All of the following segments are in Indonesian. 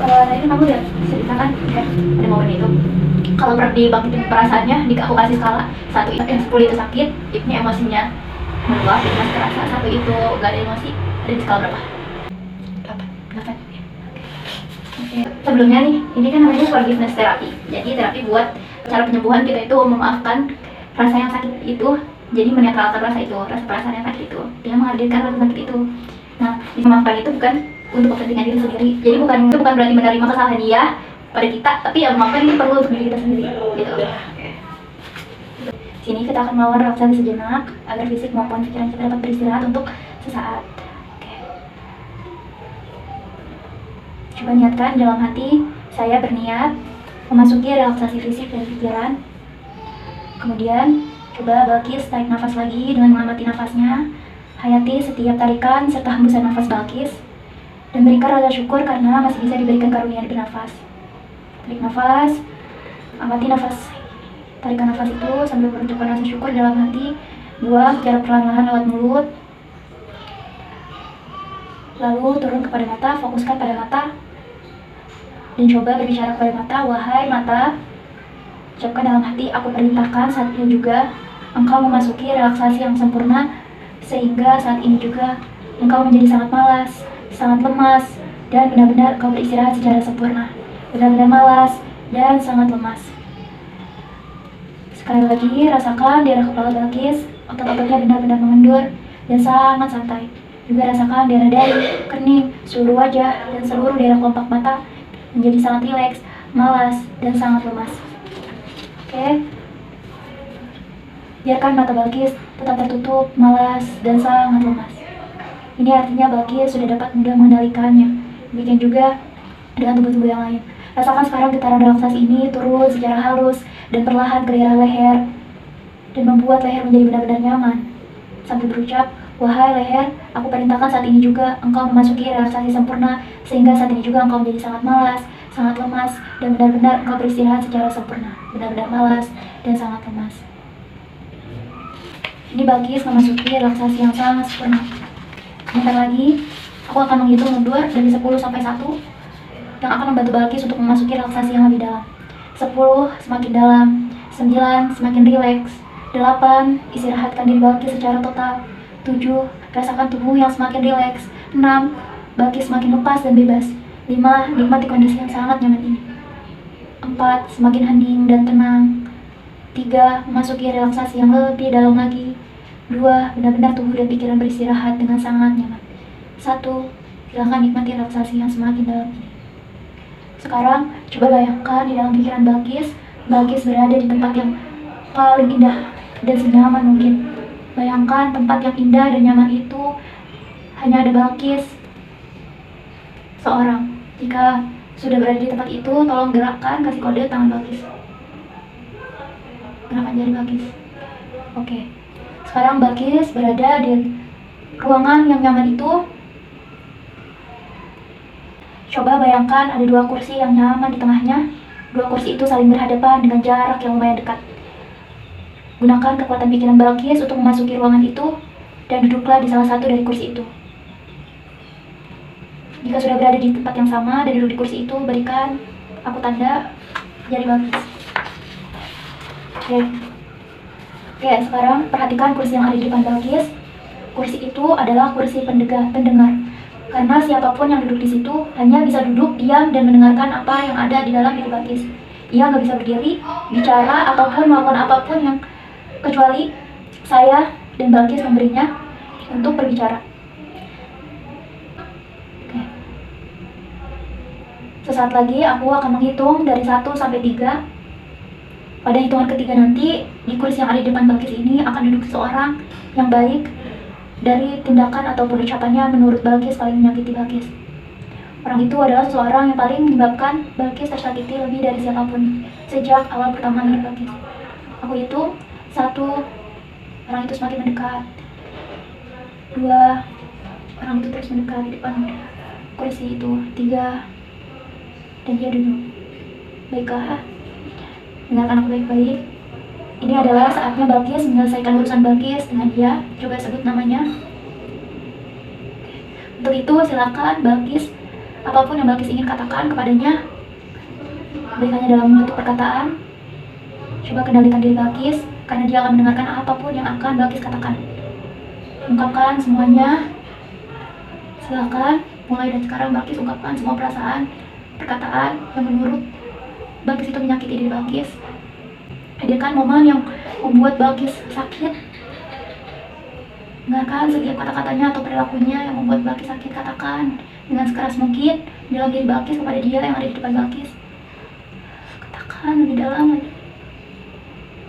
tadi kamu udah ceritakan ya ada momen itu. Kalau dibangkitin perasaannya, aku kasih skala 1 itu 10 itu sakit, ini emosinya meluap, itu masih terasa. 1 itu gak ada emosi, ada di skala berapa? 8 ya. Oke. Sebelumnya nih, ini kan namanya forgiveness therapy. Jadi terapi buat cara penyembuhan kita itu memaafkan rasa yang sakit itu, jadi menetralkan rasa itu, rasa perasaan yang sakit itu, dia menghadirkan rasa sakit itu. Nah, memaafkan itu bukan untuk kepentingan diri sendiri. Jadi itu bukan berarti menerima kesalahan dia pada kita, tapi ya memaafkan ini perlu untuk diri kita sendiri gitu. Sini kita akan melawan rasa sejenak agar fisik maupun pikiran kita dapat beristirahat untuk sesaat. Coba niatkan dalam hati, saya berniat memasuki relaksasi fisik dan pikiran. Kemudian coba Balkis tarik nafas lagi dengan mengamati nafasnya. Hayati setiap tarikan serta hembusan nafas Balkis, dan berikan rasa syukur karena masih bisa diberikan karunia bernafas. Tarik nafas, amati nafas, tarikan nafas itu sambil menunjukkan rasa syukur dalam hati. Buang secara perlahan-lahan lewat mulut. Lalu turun kepada mata, fokuskan pada mata. Dan coba berbicara kepada mata, wahai mata, ucapkan dalam hati, aku perintahkan saat ini juga engkau memasuki relaksasi yang sempurna, sehingga saat ini juga engkau menjadi sangat malas, sangat lemas, dan benar-benar engkau beristirahat secara sempurna. Benar-benar malas dan sangat lemas. Sekali lagi, rasakan di arah kepala Balkis, otot-ototnya benar-benar mengendur dan sangat santai. Juga rasakan daerah dahi, kening, seluruh wajah, dan seluruh daerah kelopak mata menjadi sangat rileks, malas, dan sangat lemas. Oke. Biarkan mata Balkis tetap tertutup, malas, dan sangat lemas. Ini artinya Balkis sudah dapat mudah mengendalikannya. Demikian juga dengan tubuh-tubuh yang lain. Rasakan sekarang getaran relaksasi ini turun secara halus dan perlahan ke daerah leher, dan membuat leher menjadi benar-benar nyaman. Sambil berucap, wahai leher, aku perintahkan saat ini juga engkau memasuki relaksasi sempurna, sehingga saat ini juga engkau menjadi sangat malas, sangat lemas, dan benar-benar engkau beristirahat secara sempurna. Benar-benar malas dan sangat lemas. Ini Balkis memasuki relaksasi yang sangat sempurna. Sebentar lagi, aku akan menghitung mundur dari 10 sampai 1, yang akan membantu Balkis untuk memasuki relaksasi yang lebih dalam. 10, semakin dalam. 9, semakin rileks. 8, istirahatkan diri Balkis secara total. 7, rasakan tubuh yang semakin rileks. 6, Balkis semakin lepas dan bebas. 5, nikmati kondisi yang sangat nyaman ini. 4, semakin hening dan tenang. 3, memasuki relaksasi yang lebih dalam lagi. 2, benar-benar tubuh dan pikiran beristirahat dengan sangat nyaman. 1, silahkan nikmati relaksasi yang semakin dalam ini. Sekarang, coba bayangkan di dalam pikiran Balkis berada di tempat yang paling indah dan senyaman mungkin. Bayangkan tempat yang indah dan nyaman itu hanya ada Balkis seorang. Jika sudah berada di tempat itu, tolong gerakkan, kasih kode tangan Balkis. Gerakan jari Balkis. Oke. Sekarang Balkis berada di ruangan yang nyaman itu. Coba bayangkan ada 2 kursi yang nyaman di tengahnya. 2 kursi itu saling berhadapan dengan jarak yang lumayan dekat. Gunakan kekuatan pikiran Balkis untuk memasuki ruangan itu dan duduklah di salah satu dari kursi itu. Jika sudah berada di tempat yang sama dan duduk di kursi itu, berikan aku tanda jari Balkis. Oke, sekarang perhatikan kursi yang ada di depan Balkis. Kursi itu adalah kursi pendengar. Karena siapapun yang duduk di situ hanya bisa duduk, diam, dan mendengarkan apa yang ada di dalam diri Balkis. Ia nggak bisa berdiri, bicara, ataupun melakukan apapun yang kecuali saya dan Balkis memberinya untuk berbicara. Oke. Sesaat lagi aku akan menghitung dari 1 sampai 3. Pada hitungan ketiga nanti, di kursi yang ada di depan Balkis ini akan duduk seseorang yang baik. Dari tindakan ataupun ucapannya menurut Balkis paling menyakiti Balkis. Orang itu adalah seseorang yang paling menyebabkan Balkis tersakiti lebih dari siapapun sejak awal pertama hidup Balkis. Aku hitung 1, orang itu semakin mendekat. 2, orang itu terus mendekat di depan kursi itu. 3, dan dia duduk. Baiklah, dengarkan aku baik-baik. Ini adalah saatnya Balkis menyelesaikan urusan Balkis dengan dia. Coba sebut namanya. Untuk itu silakan Balkis Apapun yang Balkis ingin katakan kepadanya, baik hanya dalam bentuk perkataan, coba kendalikan diri Balkis, karena dia akan mendengarkan apapun yang akan Balkis katakan. Ungkapkan semuanya. Silakan, mulai dari sekarang Balkis ungkapkan semua perasaan, perkataan yang menurut Balkis itu menyakiti diri Balkis. Hadirkan momen yang membuat Balkis sakit. Dengarkan setiap kata-katanya atau perilakunya yang membuat Balkis sakit. Katakan dengan sekeras mungkin dalam diri Balkis kepada dia yang ada di depan Balkis. Katakan lebih dalam lagi.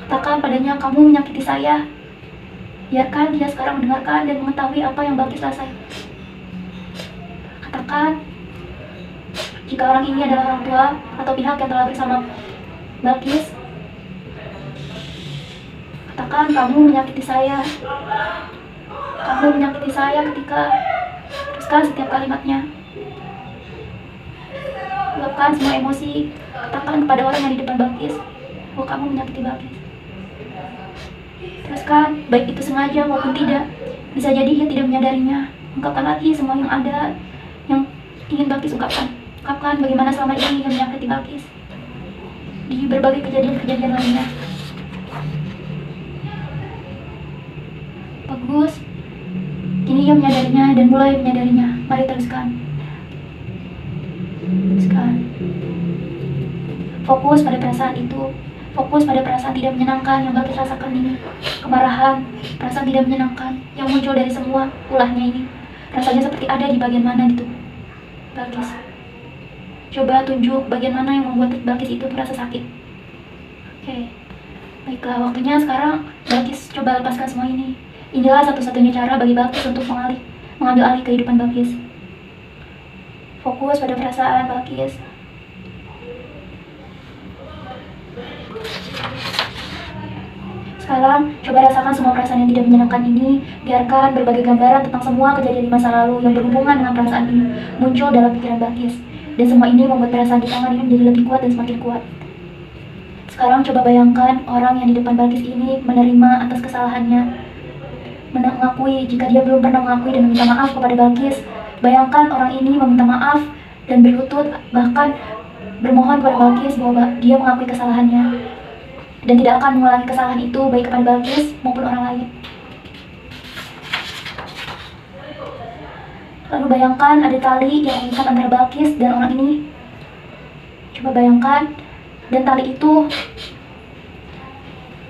Katakan padanya, kamu menyakiti saya. Biarkan dia sekarang mendengarkan dan mengetahui apa yang Balkis rasain. Katakan, jika orang ini adalah orang tua atau pihak yang telah bersama Balkis, katakan kamu menyakiti saya. Kamu menyakiti saya ketika. Teruskan setiap kalimatnya. Luapkan semua emosi. Katakan kepada orang yang di depan Balkis bahwa kamu menyakiti Balkis. Teruskan, baik itu sengaja maupun tidak. Bisa jadi ia tidak menyadarinya. Ungkapkan lagi semua yang ada yang ingin Balkis ungkapkan. Ungkapkan bagaimana selama ini ia menyakiti Balkis di berbagai kejadian-kejadian lainnya. Bagus. Kini ia menyadarinya dan mulai menyadarinya. Mari teruskan. Teruskan. Fokus pada perasaan itu. Fokus pada perasaan tidak menyenangkan yang Balkis rasakan ini. Kemarahan, perasaan tidak menyenangkan yang muncul dari semua ulahnya ini. Rasanya seperti ada di bagian mana itu Balkis. Coba tunjuk bagian mana yang membuat Balkis itu merasa sakit. Oke. Baiklah, waktunya sekarang Balkis coba lepaskan semua ini. Inilah satu-satunya cara bagi Balkis untuk mengambil alih kehidupan Balkis. Fokus pada perasaan Balkis. Sekarang, coba rasakan semua perasaan yang tidak menyenangkan ini. Biarkan berbagai gambaran tentang semua kejadian di masa lalu yang berhubungan dengan perasaan ini muncul dalam pikiran Balkis. Dan semua ini membuat perasaan di tangan ini menjadi lebih kuat dan semakin kuat. Sekarang coba bayangkan orang yang di depan Balkis ini menerima atas kesalahannya, mengakui jika dia belum pernah mengakui dan meminta maaf kepada Balkis. Bayangkan orang ini meminta maaf dan berlutut, bahkan bermohon kepada Balkis bahwa dia mengakui kesalahannya dan tidak akan mengulangi kesalahan itu baik kepada Balkis maupun orang lain. Lalu bayangkan ada tali yang mengikat antara Balkis dan orang ini. Coba bayangkan, dan tali itu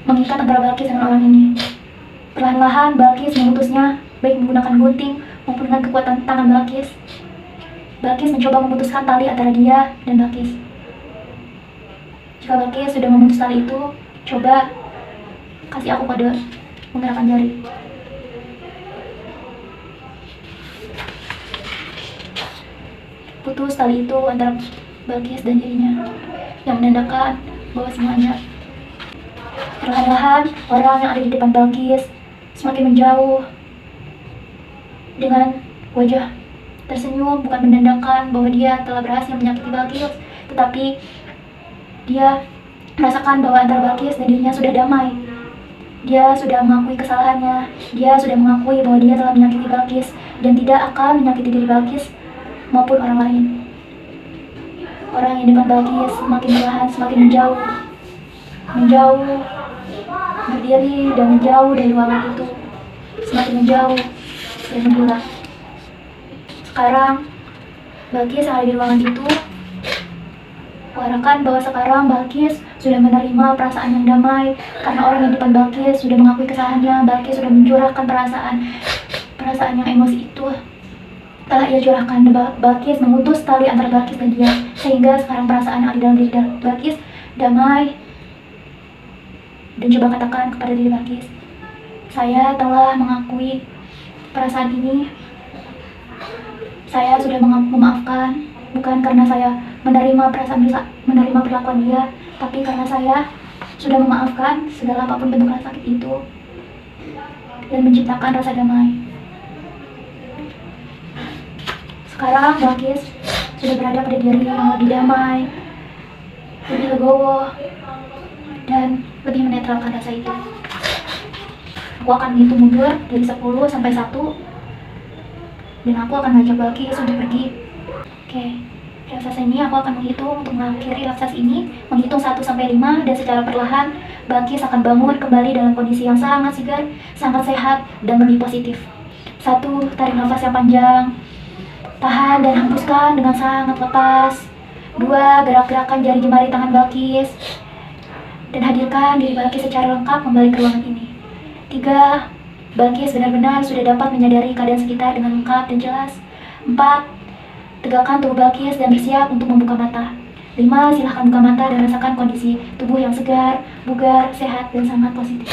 mengikat antara Balkis dengan orang ini. Perlahan-lahan Balkis memutusnya, baik menggunakan gunting maupun dengan kekuatan tangan Balkis. Balkis mencoba memutuskan tali antara dia dan Balkis. Jika Balkis sudah memutus tali itu, coba kasih aku kode menggerakkan jari. Putus tali itu antara Balkis dan dirinya, yang menandakan bahwa semuanya. Perlahan-lahan orang yang ada di depan Balkis semakin menjauh dengan wajah tersenyum, bukan menandakan bahwa dia telah berhasil menyakiti Balkis, tetapi dia merasakan bahwa antara Balkis dan dirinya sudah damai. Dia sudah mengakui kesalahannya. Dia sudah mengakui bahwa dia telah menyakiti Balkis dan tidak akan menyakiti diri Balkis maupun orang lain. Orang yang di depan Balkis semakin perlahan semakin menjauh, berdiri dan menjauh dari ruangan itu, semakin menjauh dan menghilang. Sekarang Balkis yang ada di ruangan itu mengharapkan bahwa sekarang Balkis sudah menerima perasaan yang damai karena orang yang di depan Balkis sudah mengakui kesalahannya. Balkis sudah mencurahkan perasaan yang emosi itu telah ia curahkan. Balkis memutus tali antara Balkis dan dia, sehingga sekarang perasaan yang ada dalam diri Balkis damai. Dan coba katakan kepada diri Balkis, saya telah mengakui perasaan ini. Saya sudah memaafkan, bukan karena saya menerima perlakuan dia, tapi karena saya sudah memaafkan segala apapun bentuk rasa sakit itu dan menciptakan rasa damai. Sekarang Balkis sudah berada pada diri yang lebih damai, lebih legowo, dan lebih menetralkan rasa itu. Aku akan menghitung mundur dari 10 sampai 1, dan aku akan ngajak Balkis untuk pergi. Oke, relaksasi ini aku akan menghitung untuk mengakhiri relaksasi ini, menghitung 1-5 dan secara perlahan Balkis akan bangun kembali dalam kondisi yang sangat segar, sangat sehat, dan lebih positif. 1. Tarik nafas yang panjang, tahan dan hembuskan dengan sangat lepas. 2. Gerak-gerakan jari jemari tangan Balkis dan hadirkan diri Balkis secara lengkap kembali ke ruangan ini. 3. Balkis benar-benar sudah dapat menyadari keadaan sekitar dengan lengkap dan jelas. 4. Tegakkan tubuh Balkis dan bersiap untuk membuka mata. 5. Silahkan buka mata dan rasakan kondisi tubuh yang segar, bugar, sehat, dan sangat positif.